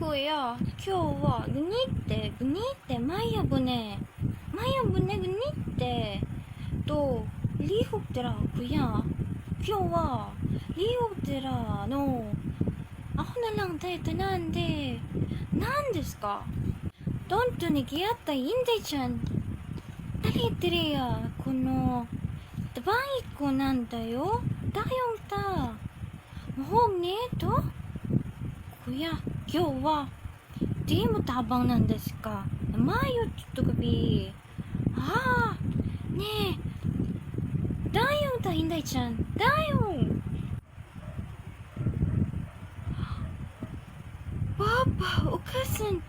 Kuya, 今日はグニってマヤブネグニってとリホプテラkuya. 今日はリホプテラのako na lang tayo tanan de. Nan desu ka? Donto ni giyatta inde chan. Dali dire ya kono tabai ko nan da yo. Dayong ta. Mahog ne to? Kuya, 今日はでもtabangなんですか? Mayo to gabi. Ah, ne. Dayong ta Inday chan. Dayong. Papa, お母さん。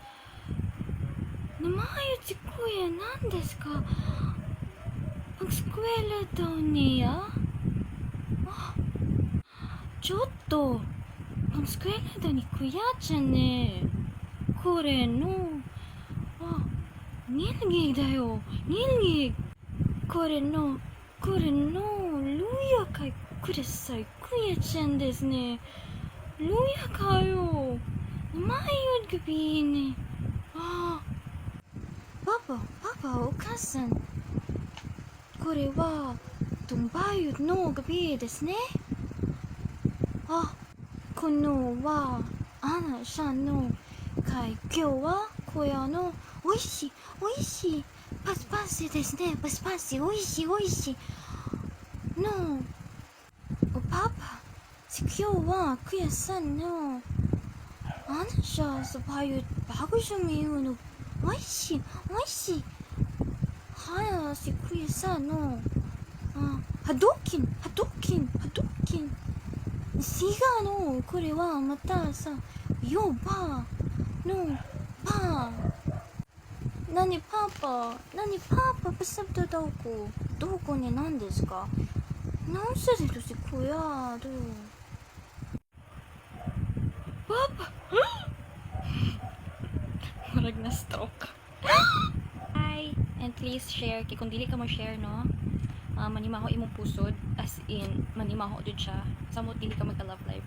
名前ちkuya 何ですか? Mag-eskwela daw niya? Ah, ちょっと mag-eskwela daw ni kuya chanね. これのnilgigだよ. Nilgig. これのルヤkay kudasai. Kuya chan ですね. ルヤkayo. 名前をgabiね. Ah, Papa, お母さん。これはtumbayodのgabi ですね。あ、このはアナさんの会。今日はこれおいしいパスパスですね。パスパスおいしいのパパ。今日はkuya sanのano siya sa bayot bago siya mayroon oishi haya si kuya san no Hadouken siga no これはまたさよばのパ何パパパサブとどこに何ですか? Não sei se si kuya do Papa. Murag na stroke. Hi, and please share kay kung dili ka mo share no. Manimaho imong pusod as in manimaho jud siya. Samot dili ka magka love life.